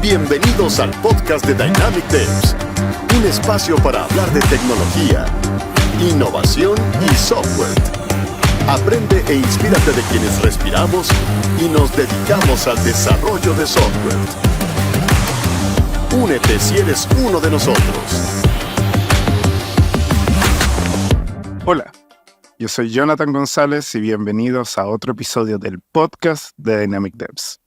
Bienvenidos al podcast de Dynamic Devs, un espacio para hablar de tecnología, innovación y software. Aprende e inspírate de quienes respiramos y nos dedicamos al desarrollo de software. Únete si eres uno de nosotros. Hola, yo soy Jonathan González y bienvenidos a otro episodio del podcast de Dynamic Devs.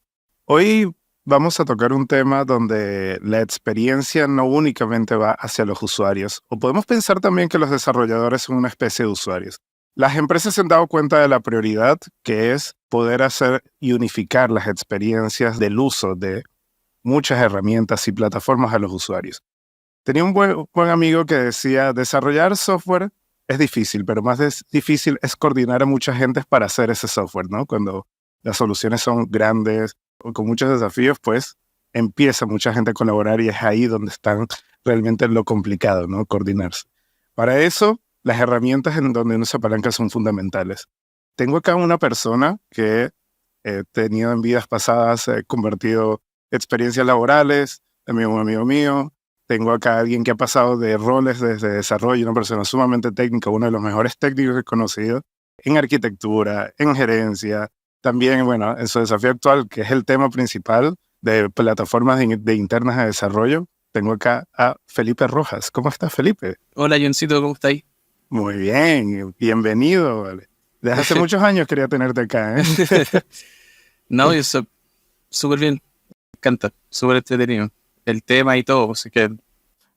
Hoy vamos a tocar un tema donde la experiencia no únicamente va hacia los usuarios, o podemos pensar también que los desarrolladores son una especie de usuarios. Las empresas se han dado cuenta de la prioridad que es poder hacer y unificar las experiencias del uso de muchas herramientas y plataformas a los usuarios. Tenía un buen amigo que decía, desarrollar software es difícil, pero más difícil es coordinar a mucha gente para hacer ese software, ¿no? Cuando las soluciones son grandes o con muchos desafíos, pues empieza mucha gente a colaborar y es ahí donde están realmente lo complicado, ¿no? Coordinarse. Para eso, las herramientas en donde uno se apalanca son fundamentales. Tengo acá una persona que he tenido en vidas pasadas, he convertido experiencias laborales, también un amigo mío. Tengo acá a alguien que ha pasado de roles desde desarrollo, una persona sumamente técnica, uno de los mejores técnicos que he conocido, en arquitectura, en gerencia, también, bueno, en su desafío actual, que es el tema principal de plataformas de internas de desarrollo. Tengo acá a Felipe Rojas. ¿Cómo estás, Felipe? Hola, Johncito, ¿cómo estáis? Muy bien, bienvenido. Vale. Desde hace muchos años quería tenerte acá, ¿eh? No, yo soy súper bien. Me encanta, súper entretenido. El tema y todo, así que...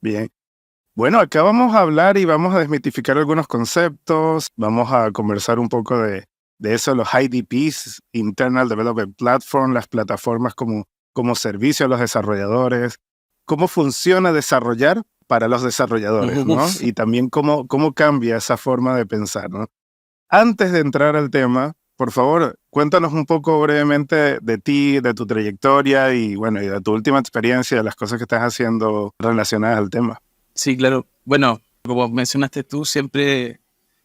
Bien. Bueno, acá vamos a hablar y vamos a desmitificar algunos conceptos. Vamos a conversar un poco de eso, los IDPs, Internal Development Platform, las plataformas como servicio a los desarrolladores, cómo funciona desarrollar para los desarrolladores, ¿no? Y también cómo cambia esa forma de pensar, ¿no? Antes de entrar al tema, por favor, cuéntanos un poco brevemente de ti, de tu trayectoria y, bueno, y de tu última experiencia, de las cosas que estás haciendo relacionadas al tema. Sí, claro. Bueno, como mencionaste tú, siempre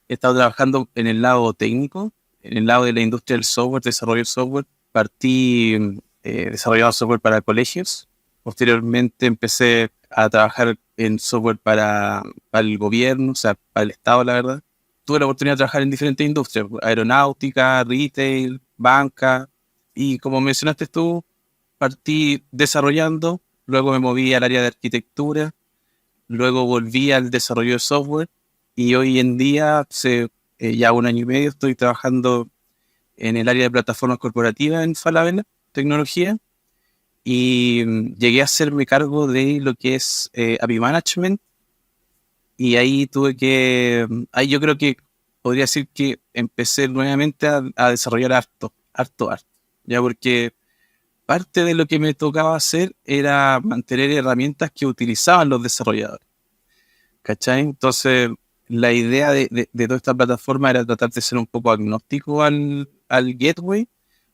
he estado trabajando en el lado técnico, en el lado de la industria del software, desarrollo de software. Partí desarrollando software para colegios. Posteriormente empecé a trabajar en software para el gobierno, o sea, para el Estado, la verdad. Tuve la oportunidad de trabajar en diferentes industrias, aeronáutica, retail, banca. Y como mencionaste tú, partí desarrollando, luego me moví al área de arquitectura, luego volví al desarrollo de software y hoy en día, hace ya un año y medio, estoy trabajando en el área de plataformas corporativas en Falabella, tecnología, y llegué a hacerme cargo de lo que es API Management, y ahí ahí yo creo que podría decir que empecé nuevamente a desarrollar harto, ya porque parte de lo que me tocaba hacer era mantener herramientas que utilizaban los desarrolladores, ¿cachai? Entonces, la idea de toda esta plataforma era tratar de ser un poco agnóstico al gateway,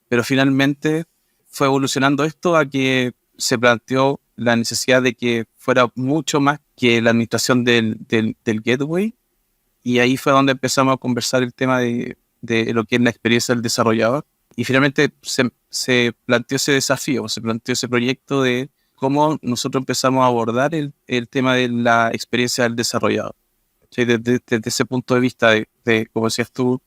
pero finalmente fue evolucionando esto a que se planteó la necesidad de que fuera mucho más que la administración del gateway, y ahí fue donde empezamos a conversar el tema de lo que es la experiencia del desarrollador, y finalmente se planteó ese desafío, se planteó ese proyecto de cómo nosotros empezamos a abordar el tema de la experiencia del desarrollador. ¿Sí? Desde ese punto de vista de, como decías tú,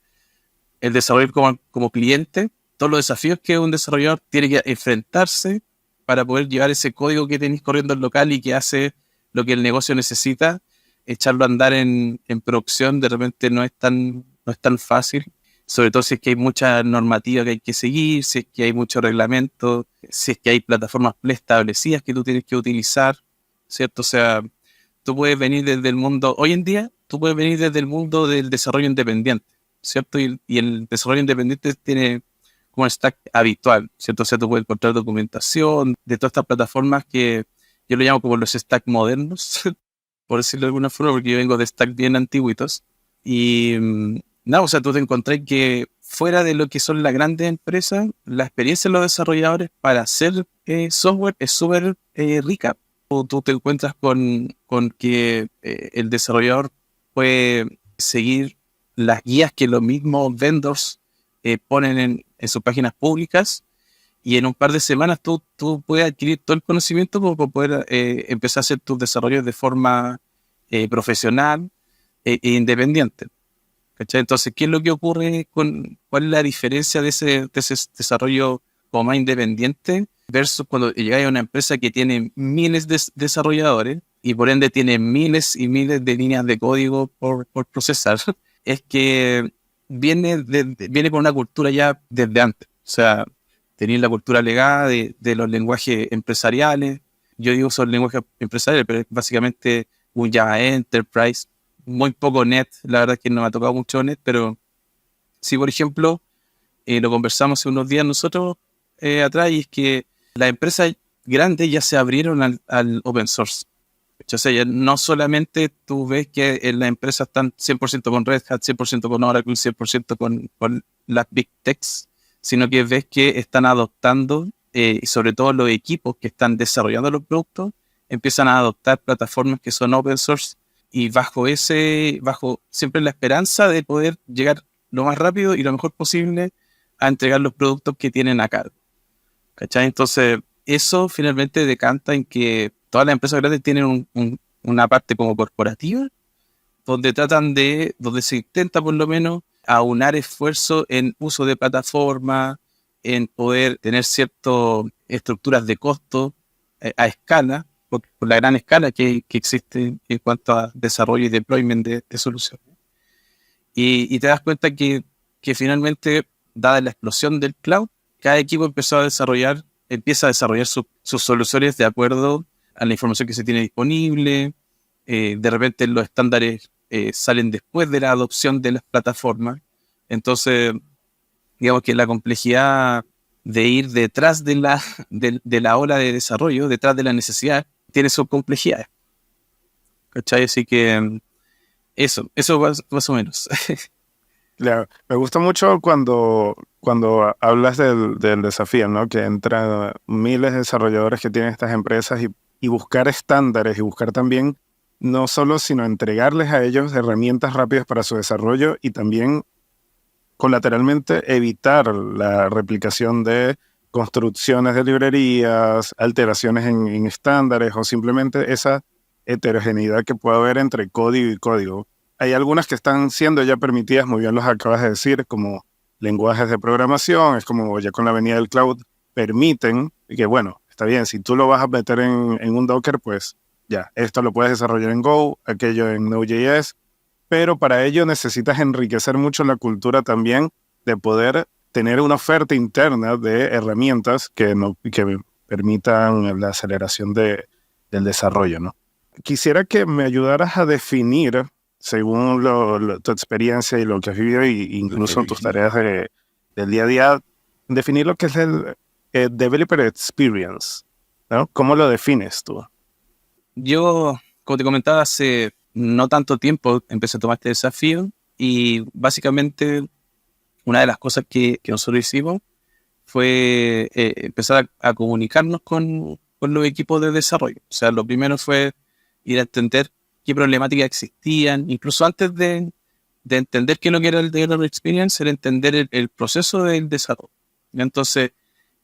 el desarrollo como cliente, todos los desafíos que un desarrollador tiene que enfrentarse para poder llevar ese código que tenéis corriendo en local y que hace lo que el negocio necesita, echarlo a andar en producción de repente no es tan fácil, sobre todo si es que hay mucha normativa que hay que seguir, si es que hay mucho reglamento, si es que hay plataformas preestablecidas que tú tienes que utilizar, ¿cierto? O sea, tú puedes venir desde el mundo, hoy en día, tú puedes venir desde el mundo del desarrollo independiente, ¿cierto? Y el desarrollo independiente tiene como un stack habitual, ¿cierto? O sea, tú puedes encontrar documentación de todas estas plataformas que yo lo llamo como los stacks modernos, por decirlo de alguna forma, porque yo vengo de stacks bien antiguitos. Y nada, o sea, tú te encontrás que fuera de lo que son las grandes empresas, la experiencia de los desarrolladores para hacer software es súper rica. Tú te encuentras con que el desarrollador puede seguir las guías que los mismos vendors ponen en sus páginas públicas, y en un par de semanas tú puedes adquirir todo el conocimiento como para poder empezar a hacer tus desarrollos de forma profesional e independiente. ¿Cachai? Entonces, ¿qué es lo que ocurre cuál es la diferencia de ese desarrollo como más independiente versus cuando llegáis a una empresa que tiene miles de desarrolladores y por ende tiene miles y miles de líneas de código por procesar? Es que viene con una cultura ya desde antes. O sea, tenéis la cultura legada de los lenguajes empresariales. Yo digo son lenguajes empresariales, pero es básicamente un Java Enterprise, muy poco Net. La verdad es que no me ha tocado mucho Net, pero sí, por ejemplo, lo conversamos hace unos días nosotros atrás, y es que las empresas grandes ya se abrieron al open source. O sea, ya no solamente tú ves que en las empresas están 100% con Red Hat, 100% con Oracle, 100% con las Big Techs, sino que ves que están adoptando, y sobre todo los equipos que están desarrollando los productos, empiezan a adoptar plataformas que son open source, y bajo siempre la esperanza de poder llegar lo más rápido y lo mejor posible a entregar los productos que tienen a cargo. ¿Cachai? Entonces, eso finalmente decanta en que todas las empresas grandes tienen una parte como corporativa, donde se intenta por lo menos aunar esfuerzo en uso de plataforma, en poder tener ciertas estructuras de costo a escala, por la gran escala que existe en cuanto a desarrollo y deployment de soluciones. Y te das cuenta que finalmente, dada la explosión del cloud, cada equipo empieza a desarrollar sus soluciones de acuerdo a la información que se tiene disponible. De repente los estándares salen después de la adopción de las plataformas. Entonces, digamos que la complejidad de ir detrás de la ola de desarrollo, detrás de la necesidad, tiene sus complejidades. ¿Cachai? Así que eso más o menos. Claro, me gusta mucho cuando hablas del desafío, ¿no? Que entran miles de desarrolladores que tienen estas empresas y buscar estándares y buscar también no solo, sino entregarles a ellos herramientas rápidas para su desarrollo y también colateralmente evitar la replicación de construcciones de librerías, alteraciones en estándares o simplemente esa heterogeneidad que puede haber entre código y código. Hay algunas que están siendo ya permitidas, muy bien los acabas de decir, como lenguajes de programación, es como ya con la venida del cloud, permiten que, bueno, está bien, si tú lo vas a meter en un Docker, pues ya, esto lo puedes desarrollar en Go, aquello en Node.js, pero para ello necesitas enriquecer mucho la cultura también de poder tener una oferta interna de herramientas que permitan la aceleración del desarrollo, ¿no? Quisiera que me ayudaras a definir, según tu experiencia y lo que has vivido, y incluso tus tareas del día a día, definir lo que es el Developer Experience, ¿no? ¿Cómo lo defines tú? Yo, como te comentaba, hace no tanto tiempo empecé a tomar este desafío, y básicamente una de las cosas que nosotros hicimos fue empezar a comunicarnos con los equipos de desarrollo. O sea, lo primero fue ir a entender qué problemáticas existían, incluso antes de entender qué es lo que era el Developer Experience, era entender el proceso del desarrollo. Entonces,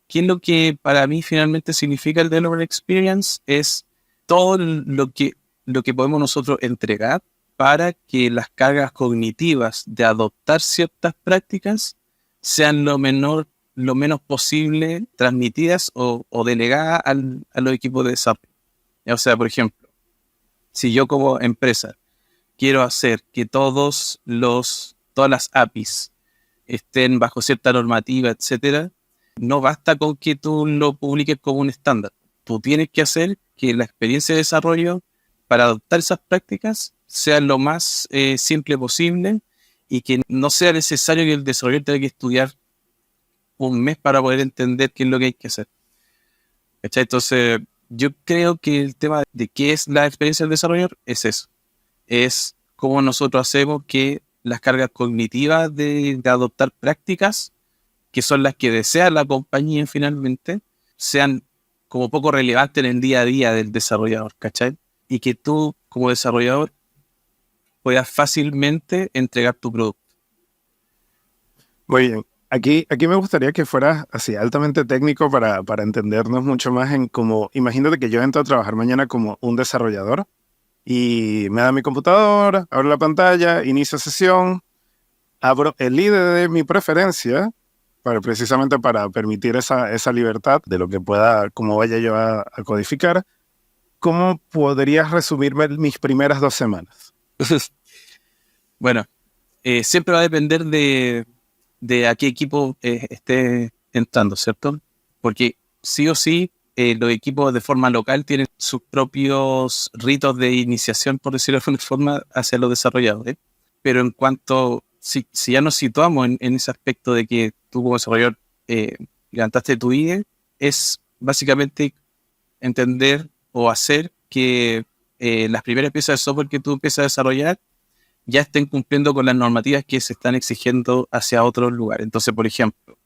¿qué es lo que para mí finalmente significa el Developer Experience? Es todo lo que podemos nosotros entregar para que las cargas cognitivas de adoptar ciertas prácticas sean lo menos posible transmitidas o delegadas a los equipos de desarrollo. O sea, por ejemplo, si yo como empresa quiero hacer que todas las APIs estén bajo cierta normativa, etcétera, no basta con que tú lo publiques como un estándar. Tú tienes que hacer que la experiencia de desarrollo para adoptar esas prácticas sea lo más simple posible, y que no sea necesario que el desarrollador tenga que estudiar un mes para poder entender qué es lo que hay que hacer. ¿Cachai? Entonces, yo creo que el tema de qué es la experiencia del desarrollador es eso. Es cómo nosotros hacemos que las cargas cognitivas de adoptar prácticas, que son las que desea la compañía finalmente, sean como poco relevantes en el día a día del desarrollador, ¿cachai? Y que tú, como desarrollador, puedas fácilmente entregar tu producto. Muy bien. Aquí me gustaría que fueras así altamente técnico para entendernos mucho más en cómo, imagínate que yo entro a trabajar mañana como un desarrollador y me da mi computadora, abro la pantalla, inicio sesión, abro el IDE de mi preferencia precisamente para permitir esa libertad de lo que pueda, cómo vaya yo a codificar. ¿Cómo podrías resumirme mis primeras 2 semanas? Bueno, siempre va a depender de a qué equipo esté entrando, ¿cierto? Porque sí o sí, los equipos de forma local tienen sus propios ritos de iniciación, por decirlo de alguna forma, hacia los desarrolladores. Pero en cuanto, si ya nos situamos en ese aspecto de que tú como desarrollador levantaste tu IDE, es básicamente entender o hacer que las primeras piezas de software que tú empiezas a desarrollar ya estén cumpliendo con las normativas que se están exigiendo hacia otros lugares. Entonces, por ejemplo,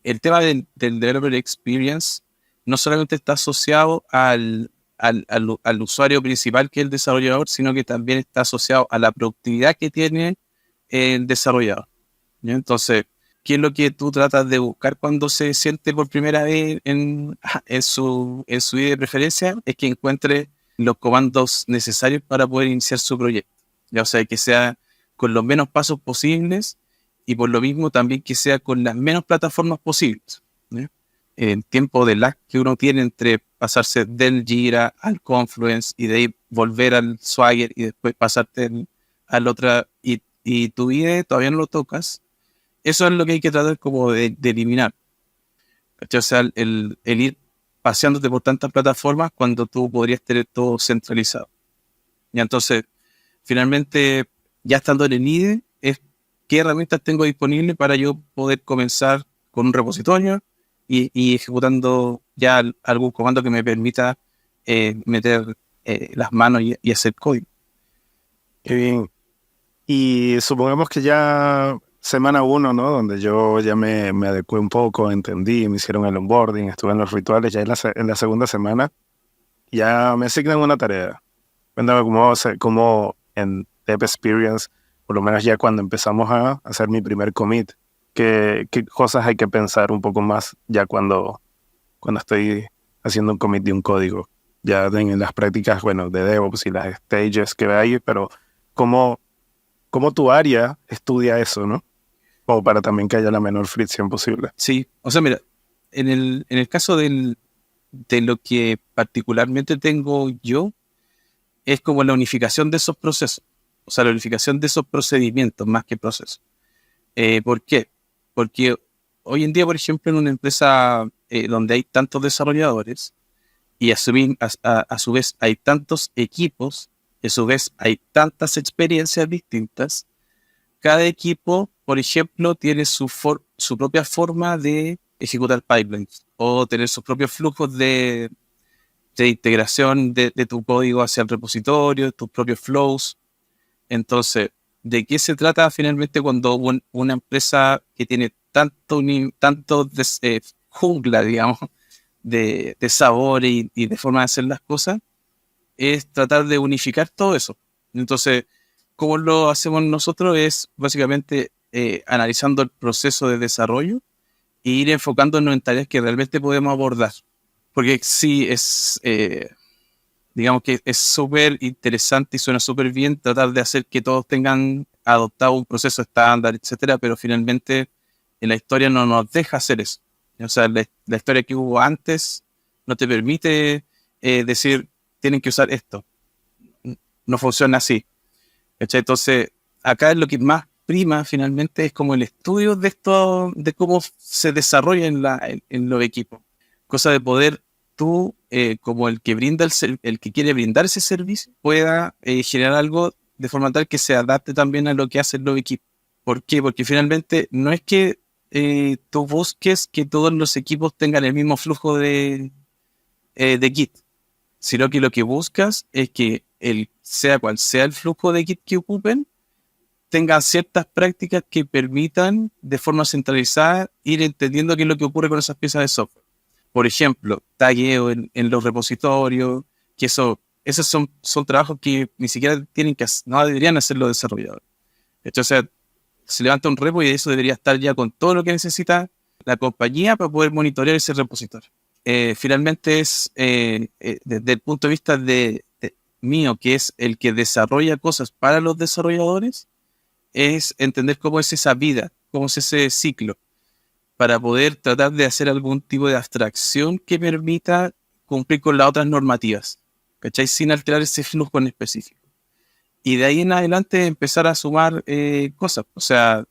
el tema del Developer Experience no solamente está asociado al usuario principal, que es el desarrollador, sino que también está asociado a la productividad que tiene el desarrollador, ¿ya? Entonces, ¿qué es lo que tú tratas de buscar cuando se siente por primera vez en su IDE de preferencia? Es que encuentre los comandos necesarios para poder iniciar su proyecto. Ya, o sea, que sea con los menos pasos posibles y por lo mismo también que sea con las menos plataformas posibles, ¿ya? El tiempo de lag que uno tiene entre pasarse del Jira al Confluence y de ahí volver al Swagger y después pasarte al otra y tu IDE todavía no lo tocas. Eso es lo que hay que tratar como de eliminar. ¿Cachai? O sea, el ir paseándote por tantas plataformas cuando tú podrías tener todo centralizado. Y entonces, finalmente, ya estando en el IDE, es qué herramientas tengo disponibles para yo poder comenzar con un repositorio y ejecutando ya algún comando que me permita meter las manos y hacer código. Qué bien. Y supongamos que ya semana 1, ¿no? Donde yo ya me adecué un poco, entendí, me hicieron el onboarding, estuve en los rituales, ya en la segunda semana ya me asignan una tarea. Cuéntame cómo en Dev Experience, por lo menos ya cuando empezamos a hacer mi primer commit, qué cosas hay que pensar un poco más ya cuando estoy haciendo un commit de un código. Ya en las prácticas, bueno, de DevOps y las stages que hay, pero cómo tu área estudia eso, ¿no? O para también que haya la menor fricción posible. Sí, o sea, mira, en el caso de lo que particularmente tengo yo, es como la unificación de esos procesos, o sea, la unificación de esos procedimientos más que procesos. ¿Por qué? Porque hoy en día, por ejemplo, en una empresa donde hay tantos desarrolladores y a su vez hay tantos equipos, y a su vez hay tantas experiencias distintas, cada equipo, por ejemplo, tiene su propia forma de ejecutar pipelines o tener sus propios flujos de integración de tu código hacia el repositorio, tus propios flows. Entonces, ¿de qué se trata finalmente cuando una empresa que tiene tanto jungla, digamos, de sabor y de forma de hacer las cosas? Es tratar de unificar todo eso. Entonces, ¿cómo lo hacemos nosotros? Es básicamente analizando el proceso de desarrollo e ir enfocándonos en tareas que realmente podemos abordar. Porque sí, digamos que es súper interesante y suena súper bien tratar de hacer que todos tengan adoptado un proceso estándar, etcétera, pero finalmente en la historia no nos deja hacer eso. O sea, la historia que hubo antes no te permite decir, tienen que usar esto. No funciona así. ¿Cachai? Entonces, acá lo que más prima finalmente es como el estudio de esto, de cómo se desarrolla en los equipos. Cosa de poder tú, como el que brinda el que quiere brindar ese servicio, pueda generar algo de forma tal que se adapte también a lo que hacen los equipos. ¿Por qué? Porque finalmente no es que tú busques que todos los equipos tengan el mismo flujo de Git, sino que lo que buscas es que sea cual sea el flujo de Git que ocupen, tengan ciertas prácticas que permitan de forma centralizada ir entendiendo qué es lo que ocurre con esas piezas de software. Por ejemplo, tagueo en los repositorios, que esos son trabajos que ni siquiera no deberían hacer los desarrolladores. De hecho, o sea, se levanta un repo y eso debería estar ya con todo lo que necesita la compañía para poder monitorear ese repositorio. Finalmente es, desde el punto de vista mío, que es el que desarrolla cosas para los desarrolladores, es entender cómo es esa vida, cómo es ese ciclo, para poder tratar de hacer algún tipo de abstracción que permita cumplir con las otras normativas, ¿cachai? Sin alterar ese flujo en específico. Y de ahí en adelante empezar a sumar cosas. O sea,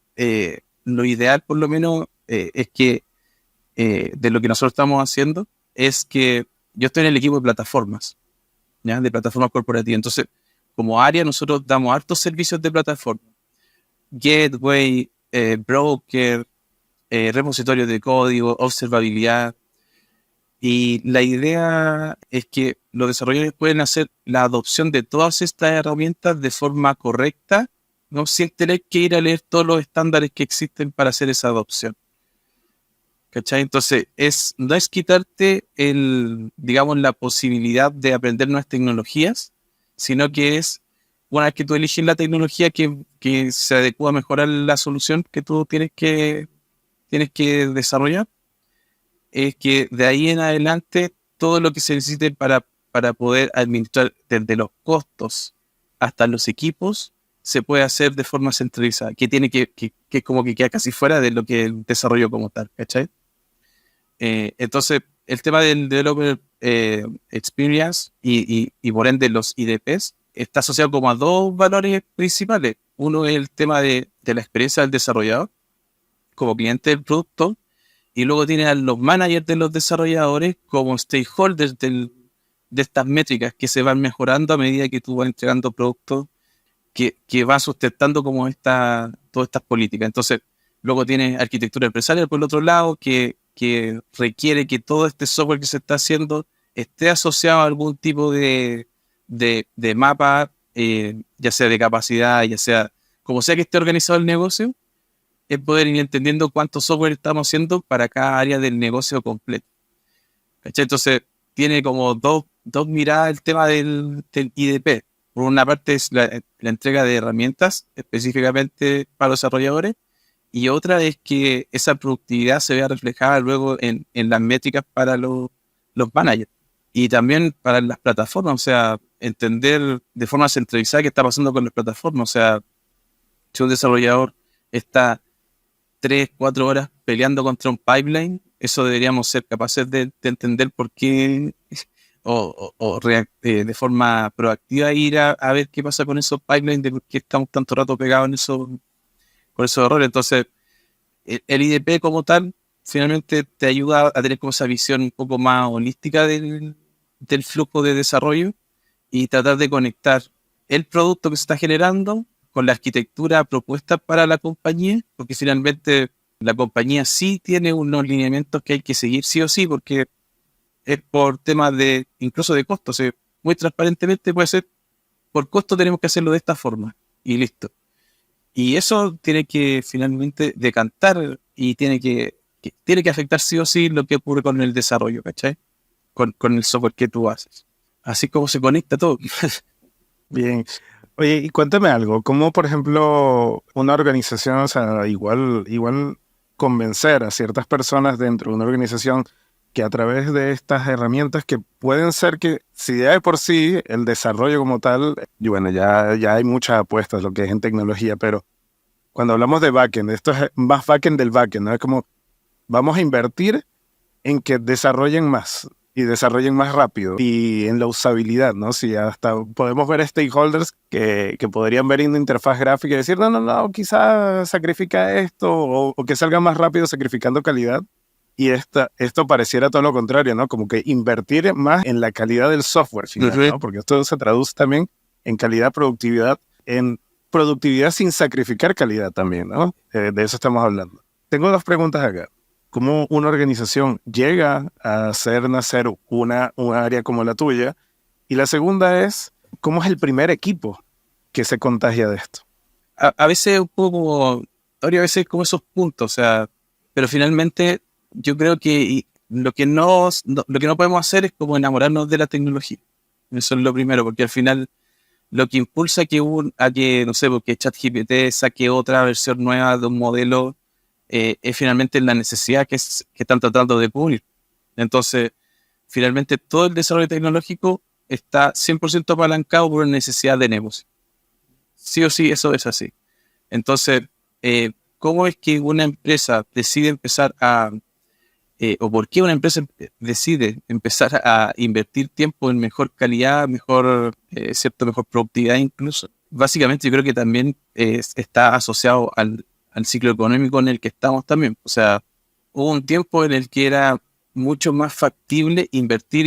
lo ideal por lo menos es que de lo que nosotros estamos haciendo es que yo estoy en el equipo de plataformas, ¿ya? De plataformas corporativas. Entonces, como área nosotros damos hartos servicios de plataforma. Gateway, broker, repositorios de código, observabilidad. Y la idea es que los desarrolladores pueden hacer la adopción de todas estas herramientas de forma correcta, ¿no? Sin tener que ir a leer todos los estándares que existen para hacer esa adopción. ¿Cachai? Entonces, no es quitarte digamos, la posibilidad de aprender nuevas tecnologías, sino que es, una vez que tú eliges la tecnología que se adecua mejor a la solución que tú tienes que desarrollar, es que de ahí en adelante todo lo que se necesite para poder administrar desde los costos hasta los equipos se puede hacer de forma centralizada, que es como que queda casi fuera de lo que el desarrollo como tal, ¿cachai? Entonces, el tema del Developer Experience y por ende los IDPs está asociado como a dos valores principales. Uno es el tema de la experiencia del desarrollador como cliente del producto, y luego tiene a los managers de los desarrolladores como stakeholders de estas métricas que se van mejorando a medida que tú vas entregando productos que van sustentando como todas estas políticas. Entonces, luego tienes arquitectura empresarial por el otro lado, que requiere que todo este software que se está haciendo esté asociado a algún tipo de mapa, ya sea de capacidad, ya sea como sea que esté organizado el negocio, es poder ir entendiendo cuánto software estamos haciendo para cada área del negocio completo. ¿Cachai? Entonces, tiene como dos miradas el tema del IDP. Por una parte es la entrega de herramientas específicamente para los desarrolladores, y otra es que esa productividad se vea reflejada luego en las métricas para los managers. Y también para las plataformas, o sea, entender de forma centralizada qué está pasando con las plataformas. O sea, si un desarrollador está 3-4 horas peleando contra un pipeline, eso deberíamos ser capaces de entender por qué, de forma proactiva ir a ver qué pasa con esos pipelines, de por qué estamos tanto rato pegados con esos errores. Entonces, el IDP como tal, finalmente te ayuda a tener como esa visión un poco más holística del flujo de desarrollo y tratar de conectar el producto que se está generando con la arquitectura propuesta para la compañía, porque finalmente la compañía sí tiene unos lineamientos que hay que seguir sí o sí, porque es por temas incluso de costos. O sea, muy transparentemente puede ser, por costo tenemos que hacerlo de esta forma, y listo. Y eso tiene que finalmente decantar y tiene que afectar sí o sí lo que ocurre con el desarrollo, ¿cachai? Con el software que tú haces. Así como se conecta todo. Bien. Oye, y cuéntame algo, ¿cómo, por ejemplo, una organización, o sea, igual convencer a ciertas personas dentro de una organización que a través de estas herramientas que pueden ser que, si ya de por sí el desarrollo como tal, y bueno, ya hay muchas apuestas lo que es en tecnología, pero cuando hablamos de backend, esto es más backend del backend, ¿no? Es como, vamos a invertir en que desarrollen más y desarrollen más rápido y en la usabilidad, ¿no? Si hasta podemos ver stakeholders que podrían ver en una interfaz gráfica y decir, no, quizás sacrifica esto o que salga más rápido sacrificando calidad. Y esto pareciera todo lo contrario, ¿no? Como que invertir más en la calidad del software final, ¿no? Porque esto se traduce también en calidad, en productividad sin sacrificar calidad también, ¿no? De eso estamos hablando. Tengo dos preguntas acá. ¿Cómo una organización llega a hacer nacer un área como la tuya? Y la segunda es, ¿cómo es el primer equipo que se contagia de esto? A veces un poco como, a veces como esos puntos, o sea, pero finalmente yo creo que lo que no podemos hacer es como enamorarnos de la tecnología. Eso es lo primero, porque al final lo que impulsa a que, no sé, porque ChatGPT saque otra versión nueva de un modelo, es finalmente la necesidad que están tratando de cubrir. Entonces, finalmente todo el desarrollo tecnológico está 100% apalancado por una necesidad de negocio. Sí o sí, eso es así. Entonces, ¿cómo es que una empresa decide empezar o por qué una empresa decide empezar a invertir tiempo en mejor calidad, mejor productividad incluso? Básicamente yo creo que también está asociado al ciclo económico en el que estamos también. O sea, hubo un tiempo en el que era mucho más factible invertir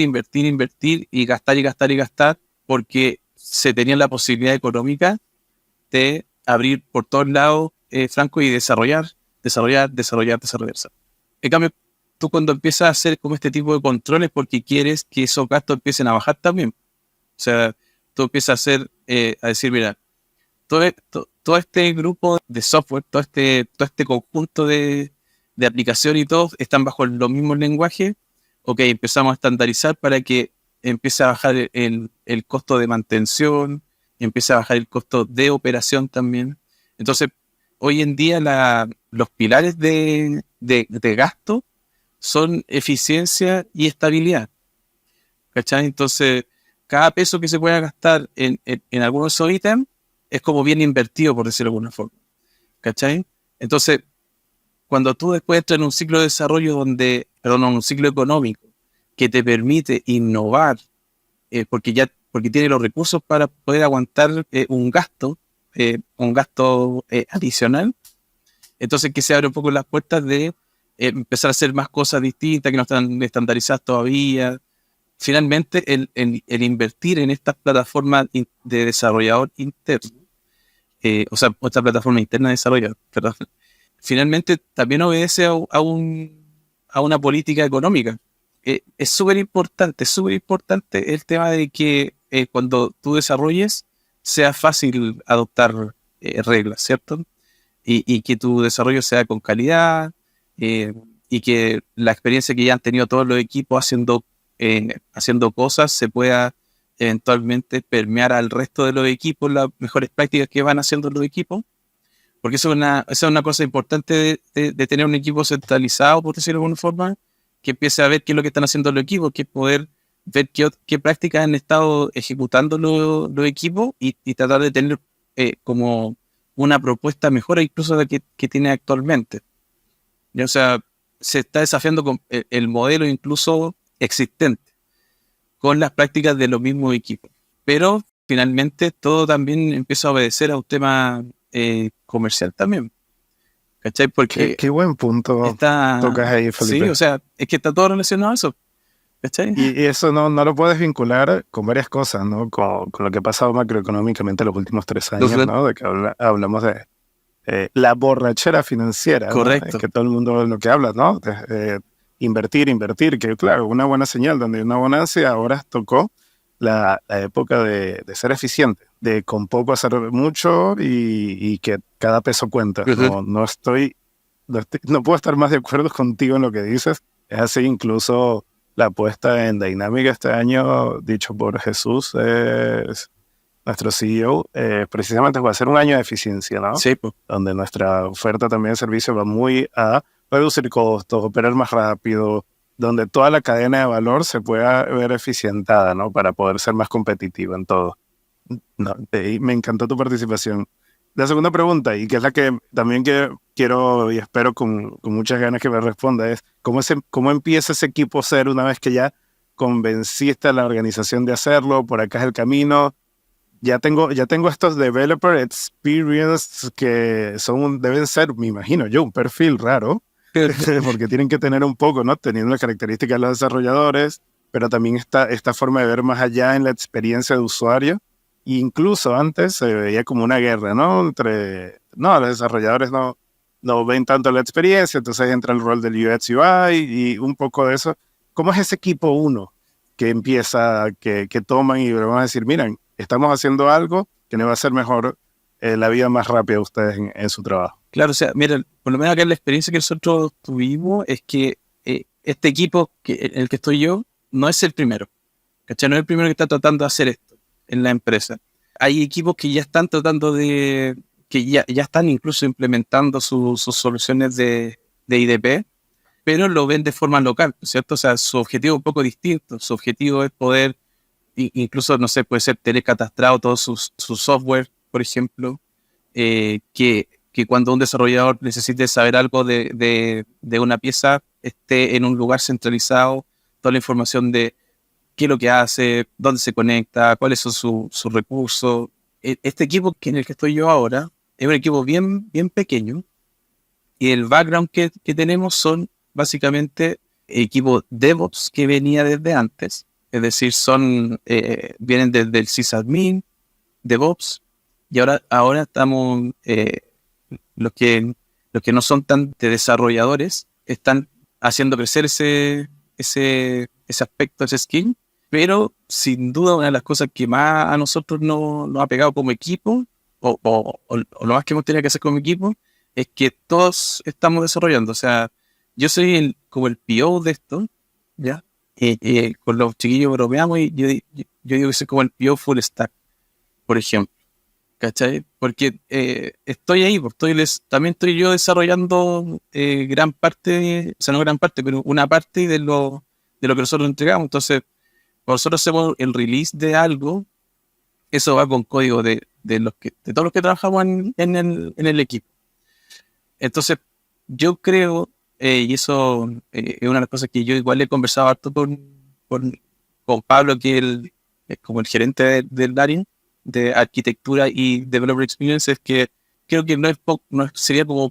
y gastar, porque se tenía la posibilidad económica de abrir por todos lados, Franco, y desarrollarse. En cambio, tú cuando empiezas a hacer como este tipo de controles porque quieres que esos gastos empiecen a bajar también. O sea, tú empiezas a decir, mira, todo este grupo de software, todo este conjunto de aplicación y todo están bajo los mismos lenguajes. Ok, empezamos a estandarizar para que empiece a bajar el costo de mantención, empiece a bajar el costo de operación también. Entonces, hoy en día los pilares de gasto son eficiencia y estabilidad. ¿Cachai? Entonces, cada peso que se pueda gastar en alguno de esos ítems es como bien invertido, por decirlo de alguna forma. ¿Cachai? Entonces, cuando tú después entras en un ciclo de desarrollo un ciclo económico que te permite innovar, porque tiene los recursos para poder aguantar un gasto adicional, entonces que se abre un poco las puertas de empezar a hacer más cosas distintas que no están estandarizadas todavía. Finalmente, el invertir en estas plataformas de desarrollador interno, esta plataforma interna de desarrollador, perdón, finalmente también obedece a una política económica. Es súper importante el tema de que cuando tú desarrolles sea fácil adoptar reglas, ¿cierto? Y que tu desarrollo sea con calidad, y que la experiencia que ya han tenido todos los equipos haciendo cosas se pueda eventualmente permear al resto de los equipos, las mejores prácticas que van haciendo los equipos. Porque esa es una cosa importante de tener un equipo centralizado, por decirlo de alguna forma, que empiece a ver qué es lo que están haciendo los equipos, que es poder ver qué prácticas han estado ejecutando los equipos y tratar de tener como una propuesta mejor incluso de que tiene actualmente. O sea, se está desafiando con el modelo incluso existente, con las prácticas de los mismos equipos. Pero finalmente todo también empieza a obedecer a un tema comercial también. ¿Cachai? Porque Qué buen punto tocas ahí, Felipe. sí, o sea, es que está todo relacionado a eso. ¿Cachai? Y eso no lo puedes vincular con varias cosas, ¿no? Con lo que ha pasado macroeconómicamente los últimos 3 años, ¿no? De que hablamos de la borrachera financiera, correcto, ¿no? Que todo el mundo lo que habla, ¿no? Invertir, que claro, una buena señal, donde hay una bonanza. Ahora tocó la época de ser eficiente, de con poco hacer mucho y que cada peso cuenta. No puedo estar más de acuerdo contigo en lo que dices. Es así, incluso la apuesta en Dynamic este año, dicho por Jesús, nuestro CEO, precisamente va a ser un año de eficiencia, ¿no? Sí, pues. Donde nuestra oferta también de servicio va muy a reducir costos, operar más rápido, donde toda la cadena de valor se pueda ver eficientada, ¿no? Para poder ser más competitivo en todo. No, me encantó tu participación. La segunda pregunta, y que es la que también quiero y espero con muchas ganas que me responda, es ¿cómo empieza ese equipo a ser una vez que ya convenciste a la organización de hacerlo? Por acá es el camino. Ya tengo estos developer experience que deben ser, me imagino yo, un perfil raro, porque tienen que tener un poco, ¿no? Teniendo las características de los desarrolladores, pero también esta forma de ver más allá en la experiencia de usuario. E incluso antes se veía como una guerra, ¿no? Los desarrolladores no ven tanto la experiencia, entonces entra el rol del UX UI y un poco de eso. ¿Cómo es ese equipo uno que empieza, que toman y van a decir, miren, estamos haciendo algo que le va a hacer mejor la vida más rápida a ustedes en su trabajo? Claro, o sea, mira, por lo menos acá la experiencia que nosotros tuvimos es que este equipo en el que estoy yo no es el primero, ¿cachai? No es el primero que está tratando de hacer esto en la empresa. Hay equipos que ya están tratando que ya están incluso implementando sus soluciones de IDP, pero lo ven de forma local, ¿cierto? O sea, su objetivo es un poco distinto. Su objetivo es poder, incluso, no sé, puede ser tener catastrado todo su software, por ejemplo, que cuando un desarrollador necesite saber algo de una pieza, esté en un lugar centralizado, toda la información de qué es lo que hace, dónde se conecta, cuáles son sus recursos. Este equipo en el que estoy yo ahora es un equipo bien, bien pequeño, y el background que tenemos son básicamente equipos DevOps que venía desde antes, es decir, vienen desde el sysadmin, DevOps, y ahora estamos, los que no son tan de desarrolladores, están haciendo crecer ese aspecto, ese skill, pero sin duda una de las cosas que más a nosotros nos ha pegado como equipo, o lo más que hemos tenido que hacer como equipo, es que todos estamos desarrollando. O sea, yo soy como el PO de esto, ¿ya? Con los chiquillos bromeamos y yo digo que soy como el PO full stack, por ejemplo. ¿Cachai? Porque estoy ahí, pues, también estoy yo desarrollando gran parte, o sea, no gran parte, pero una parte de lo que nosotros entregamos. Entonces, cuando nosotros hacemos el release de algo, eso va con código de todos los que trabajamos en el equipo. Entonces, yo creo, y eso es una de las cosas que yo igual he conversado harto con Pablo, que es como el gerente del área de arquitectura y developer experience, es que creo que sería como un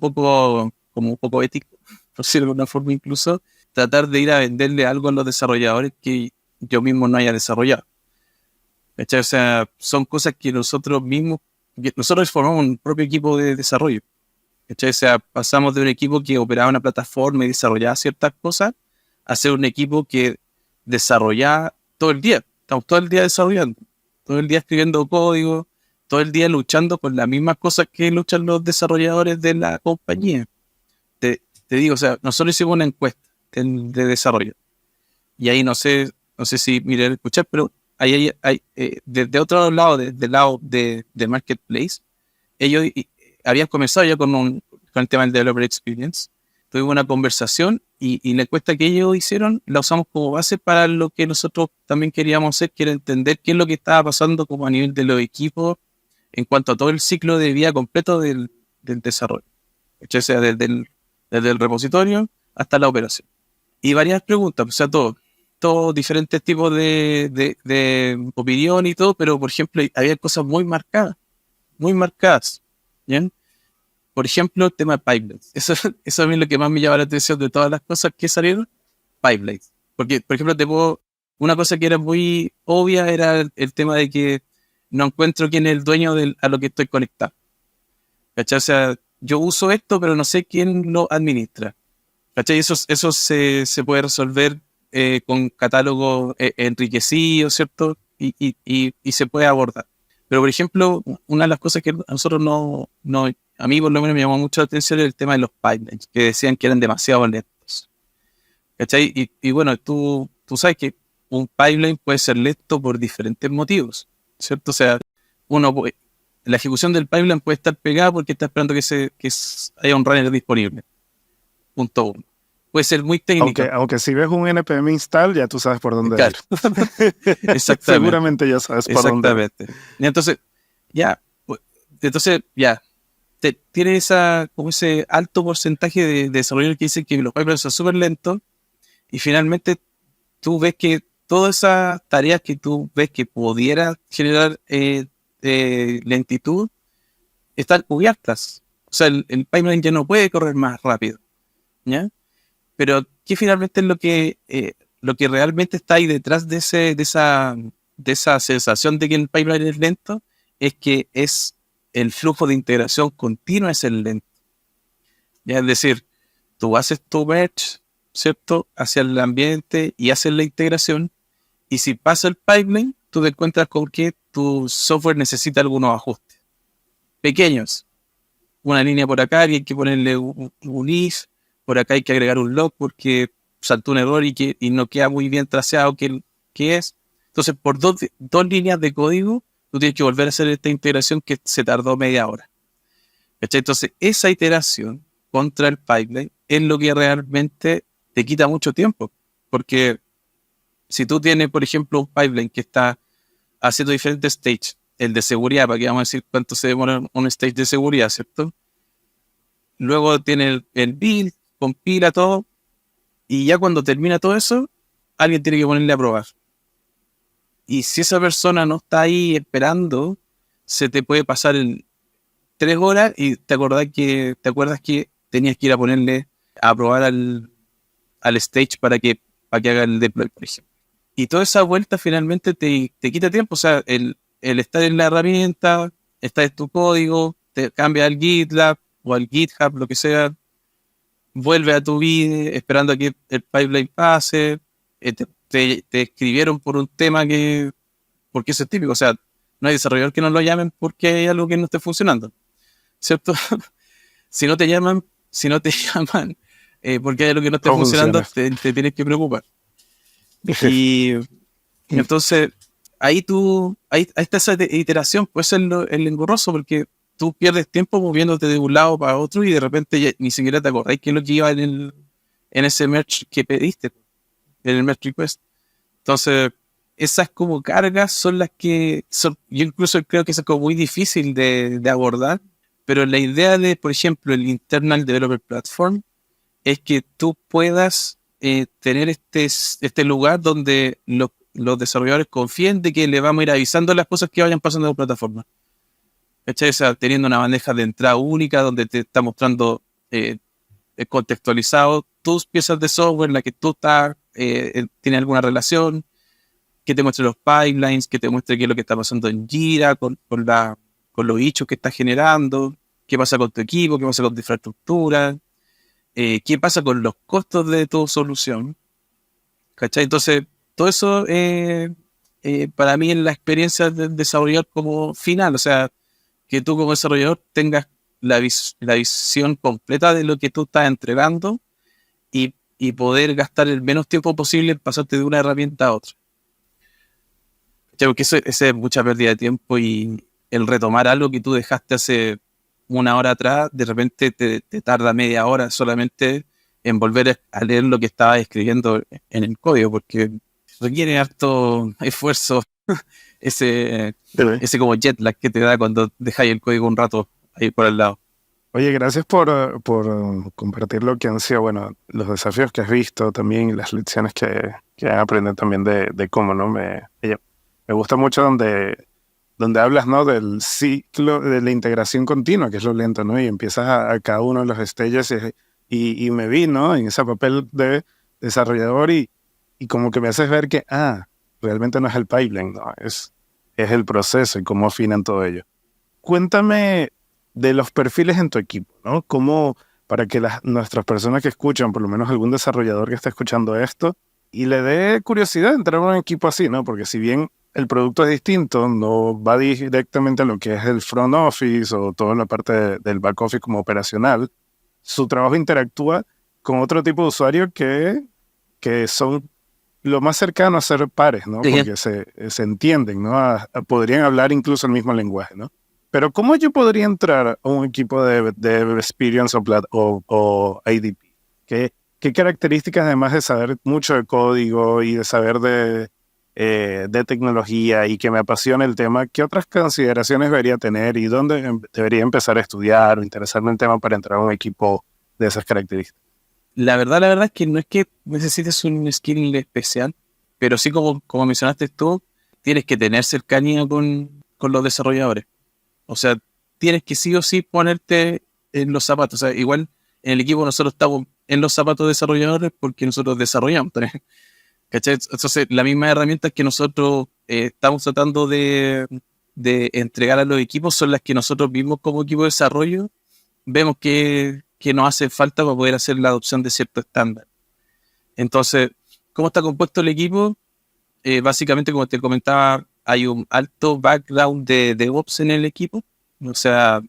poco ético, por decirlo de alguna forma, incluso tratar de ir a venderle algo a los desarrolladores que yo mismo no haya desarrollado. ¿Cachai? O sea, son cosas que nosotros formamos un propio equipo de desarrollo. ¿Cachai? O sea, pasamos de un equipo que operaba una plataforma y desarrollaba ciertas cosas a ser un equipo que desarrollaba todo el día. Estamos todo el día desarrollando, todo el día escribiendo código, todo el día luchando con las mismas cosas que luchan los desarrolladores de la compañía. Te digo, o sea, nosotros hicimos una encuesta de desarrollo. Y ahí no sé si mirar, escuchar, pero hay desde otro lado, desde el lado de Marketplace, ellos habían comenzado ya con el tema del Developer Experience. Tuvimos una conversación y la encuesta que ellos hicieron la usamos como base para lo que nosotros también queríamos hacer, que era entender qué es lo que estaba pasando como a nivel de los equipos en cuanto a todo el ciclo de vida completo del desarrollo. O sea, desde el repositorio hasta la operación. Y varias preguntas, o sea, todos diferentes tipos de opinión y todo, pero por ejemplo, había cosas muy marcadas, ¿bien? Por ejemplo, el tema de pipelines. Eso a mí es lo que más me llama la atención de todas las cosas que salieron, pipelines. Porque, por ejemplo, una cosa que era muy obvia era el tema de que no encuentro quién es el dueño a lo que estoy conectado. ¿Cachai? O sea, yo uso esto, pero no sé quién lo administra. ¿Cachai? Eso se puede resolver con catálogos enriquecidos, ¿cierto? Y se puede abordar. Pero, por ejemplo, una de las cosas que a nosotros a mí por lo menos me llamó mucho la atención era el tema de los pipelines, que decían que eran demasiado lentos. ¿Cachai? Y bueno, tú sabes que un pipeline puede ser lento por diferentes motivos, ¿cierto? O sea, la ejecución del pipeline puede estar pegada porque está esperando que haya un runner disponible. Punto uno. Puede ser muy técnico. Aunque si ves un npm install, ya tú sabes por dónde claro. ir. Exactamente. Seguramente ya sabes por dónde ir. Exactamente. Y entonces, tiene como ese alto porcentaje de desarrolladores que dicen que los pipelines son súper lentos, y finalmente tú ves que todas esas tareas que tú ves que pudieran generar lentitud están cubiertas. O sea, el pipeline ya no puede correr más rápido, ¿ya? Pero ¿qué finalmente es lo que realmente está ahí detrás de esa sensación de que el pipeline es lento? Es que es el flujo de integración continua es el lento. ¿Ya? Es decir, tú haces tu merge, ¿cierto?, hacia el ambiente y haces la integración, y si pasa el pipeline, tú te encuentras con que tu software necesita algunos ajustes pequeños. Una línea por acá, y hay que ponerle un if, por acá hay que agregar un log porque saltó un error y no queda muy bien traseado qué es. Entonces, por dos líneas de código, tú tienes que volver a hacer esta integración que se tardó media hora. ¿Cachai? Entonces, esa iteración contra el pipeline es lo que realmente te quita mucho tiempo. Porque si tú tienes, por ejemplo, un pipeline que está haciendo diferentes stages, el de seguridad, para que vamos a decir cuánto se demora un stage de seguridad, ¿cierto? Luego tiene el build, compila todo, y ya cuando termina todo eso, alguien tiene que ponerle a probar. Y si esa persona no está ahí esperando, se te puede pasar en 3 horas y te acuerdas que tenías que ir a ponerle a probar al stage para que haga el deploy, por ejemplo. Y toda esa vuelta finalmente te quita tiempo. O sea, el estar en la herramienta, estar en tu código, te cambia al GitLab o al GitHub, lo que sea, vuelve a tu vida esperando a que el pipeline pase, te escribieron por un tema porque eso es típico. O sea, no hay desarrollador que no lo llamen porque hay algo que no esté funcionando, ¿cierto? Si no te llaman porque hay algo que no esté No funcionando, funciona. te tienes que preocupar. Y entonces, ahí está esa iteración, pues es el engorroso, porque tú pierdes tiempo moviéndote de un lado para otro y de repente ya ni siquiera te acordás qué es lo que iba en ese merge que pediste, en el merge request. Entonces, esas como cargas son las que son, yo incluso creo que eso es como muy difícil de abordar, pero la idea de, por ejemplo, el Internal Developer Platform es que tú puedas tener este lugar donde los desarrolladores confíen de que le vamos a ir avisando las cosas que vayan pasando en la plataforma. ¿Cachai? O sea, teniendo una bandeja de entrada única donde te está mostrando contextualizado tus piezas de software, en la que tú estás, tiene alguna relación, que te muestre los pipelines, que te muestre qué es lo que está pasando en Jira, con los hechos que está generando, qué pasa con tu equipo, qué pasa con tu infraestructura, qué pasa con los costos de tu solución. ¿Cachai? Entonces, todo eso para mí es la experiencia del desarrollador como final. O sea, que tú como desarrollador tengas la visión completa de lo que tú estás entregando y poder gastar el menos tiempo posible en pasarte de una herramienta a otra. ¿Cachai? Porque ese es mucha pérdida de tiempo y el retomar algo que tú dejaste hace una hora atrás, de repente te tarda media hora solamente en volver a leer lo que estabas escribiendo en el código, porque requiere harto esfuerzo ese como jet lag que te da cuando dejáis el código un rato ahí por el lado. Oye, gracias por compartir lo que han sido, bueno, los desafíos que has visto también y las lecciones que han aprendido también de cómo, ¿no? Me gusta mucho donde hablas, ¿no? Del ciclo, de la integración continua, que es lo lento, ¿no? Y empiezas a cada uno de los stages y me vi, ¿no? En ese papel de desarrollador y como que me haces ver que, realmente no es el pipeline, ¿no? Es el proceso y cómo afinan todo ello. Cuéntame de los perfiles en tu equipo, ¿no? Cómo, para que nuestras personas que escuchan, por lo menos algún desarrollador que está escuchando esto, y le dé curiosidad entrar a un equipo así, ¿no? Porque si bien el producto es distinto, no va directamente a lo que es el front office o toda la parte del back office como operacional, su trabajo interactúa con otro tipo de usuarios que son lo más cercano a ser pares, ¿no? Porque se entienden, ¿no? Podrían hablar incluso el mismo lenguaje, ¿no? Pero ¿cómo yo podría entrar a un equipo de Experience o ADP? ¿Qué características, además de saber mucho de código y de saber de tecnología y que me apasiona el tema, qué otras consideraciones debería tener y dónde debería empezar a estudiar o interesarme en el tema para entrar a un equipo de esas características? La verdad es que no es que necesites un skill especial, pero sí como mencionaste tú, tienes que tener cercanía con los desarrolladores. O sea, tienes que sí o sí ponerte en los zapatos. O sea, igual en el equipo nosotros estamos en los zapatos de desarrolladores porque nosotros desarrollamos también. ¿Cachai? Entonces, las mismas herramientas que nosotros estamos tratando de entregar a los equipos son las que nosotros mismos como equipo de desarrollo vemos que nos hace falta para poder hacer la adopción de cierto estándar. Entonces, ¿cómo está compuesto el equipo? Básicamente, como te comentaba, hay un alto background de DevOps en el equipo. O sea,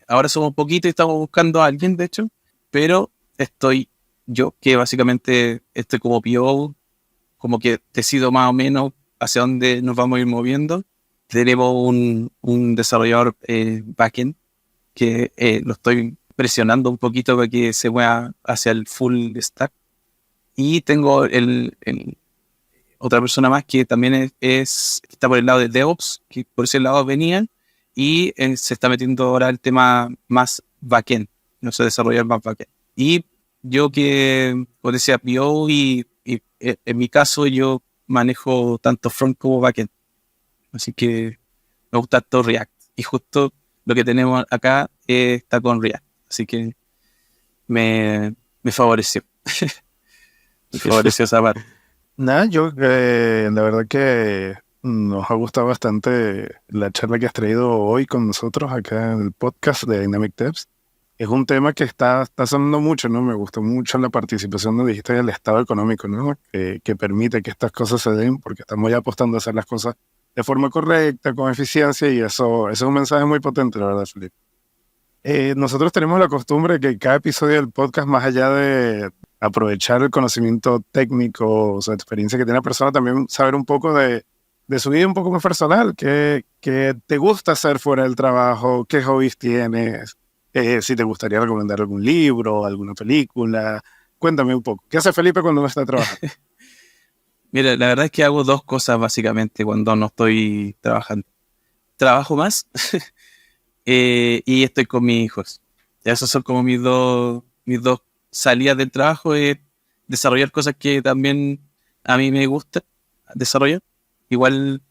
ahora somos poquitos y estamos buscando a alguien, de hecho, pero estoy yo, que básicamente estoy como PO, como que decido más o menos hacia dónde nos vamos a ir moviendo. tenemos un desarrollador backend que lo estoy presionando un poquito para que se mueva hacia el full stack. Y tengo otra persona más que también está por el lado de DevOps, que por ese lado venían, y se está metiendo ahora el tema más backend, no sé, desarrollar más backend. Y yo que, como decía, PO y en mi caso yo manejo tanto front como backend. Así que me gusta todo React. Y justo lo que tenemos acá está con React. Así que me favoreció. Me favoreció esa parte. Nada, yo la verdad que nos ha gustado bastante la charla que has traído hoy con nosotros acá en el podcast de Dynamic Devs. Es un tema que está sonando mucho, ¿no? Me gustó mucho la participación donde dijiste del estado económico, ¿no? Que permite que estas cosas se den, porque estamos ya apostando a hacer las cosas de forma correcta, con eficiencia, y eso es un mensaje muy potente, la verdad, Felipe. Nosotros tenemos la costumbre de que cada episodio del podcast, más allá de aprovechar el conocimiento técnico, o sea, experiencia que tiene la persona, también saber un poco de su vida un poco más personal, qué te gusta hacer fuera del trabajo, qué hobbies tienes, si te gustaría recomendar algún libro, alguna película. Cuéntame un poco. ¿Qué hace Felipe cuando no está trabajando? Mira, la verdad es que hago dos cosas básicamente cuando no estoy trabajando. Trabajo más y estoy con mis hijos. Esas son como mis dos salidas del trabajo, es desarrollar cosas que también a mí me gusta desarrollar. Igual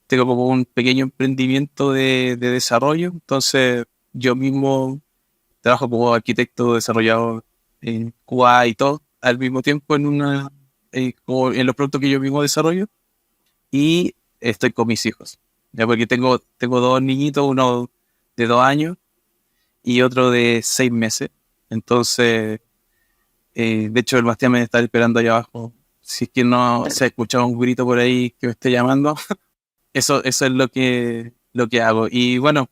tengo como un pequeño emprendimiento de desarrollo, entonces yo mismo trabajo como arquitecto desarrollador en QA y todo al mismo tiempo como en los productos que yo mismo desarrollo, y estoy con mis hijos, ya, porque tengo dos niñitos, uno de 2 años y otro de 6 meses. Entonces, de hecho, el Bastián me está esperando allá abajo. Si es que no se ha escuchado un grito por ahí que me esté llamando, eso es lo que hago. Y bueno,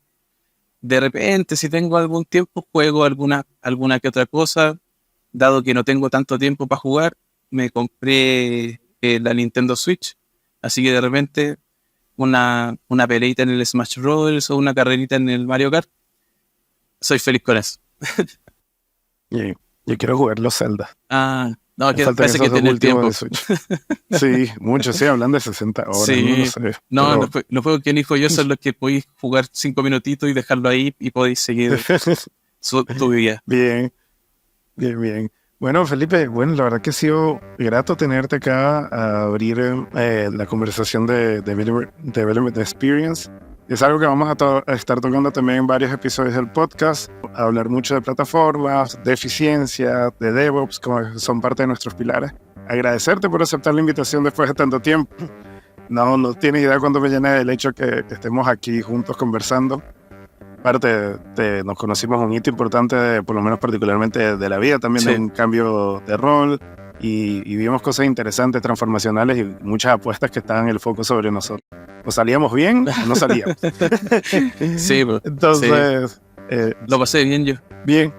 de repente, si tengo algún tiempo, juego alguna que otra cosa. Dado que no tengo tanto tiempo para jugar, me compré la Nintendo Switch. Así que de repente, una peleita en el Smash Bros. O una carrerita en el Mario Kart, soy feliz con eso. Yo quiero jugar los Zelda. No, que parece que tiene el tiempo. Sí, muchos, sí, hablan de 60 horas. Sí. No lo sé. Los juegos que elijo yo son los que podéis jugar 5 minutitos y dejarlo ahí y podéis seguir tu vida. Bien. Bueno, Felipe, la verdad que ha sido grato tenerte acá a abrir la conversación de Development Experience. Es algo que vamos a estar tocando también en varios episodios del podcast, a hablar mucho de plataformas, de eficiencia, de DevOps, como son parte de nuestros pilares. Agradecerte por aceptar la invitación después de tanto tiempo. No tienes idea cuánto me llena el hecho que estemos aquí juntos conversando. Aparte, nos conocimos un hito importante, por lo menos particularmente de la vida, también de un cambio de rol, y vimos cosas interesantes, transformacionales y muchas apuestas que estaban en el foco sobre nosotros. ¿O salíamos bien o no salíamos? Sí, bro. Entonces... Sí. Lo pasé bien yo. Bien.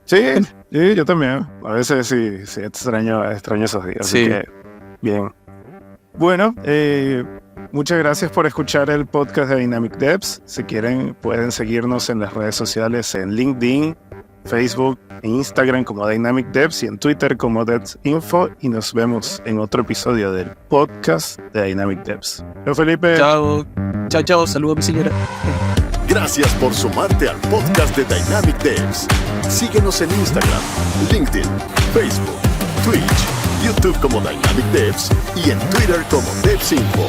Sí, yo también. A veces sí extraño esos días. Sí. Así que, bien. Bueno, muchas gracias por escuchar el podcast de Dynamic Devs. Si quieren, pueden seguirnos en las redes sociales en LinkedIn, Facebook e Instagram como Dynamic Devs y en Twitter como DevsInfo, y nos vemos en otro episodio del podcast de Dynamic Devs. Chao, Felipe. Chao. Saludos a mi señora. Gracias por sumarte al podcast de Dynamic Devs. Síguenos en Instagram, LinkedIn, Facebook, Twitch, YouTube como Dynamic Devs y en Twitter como DevsInfo.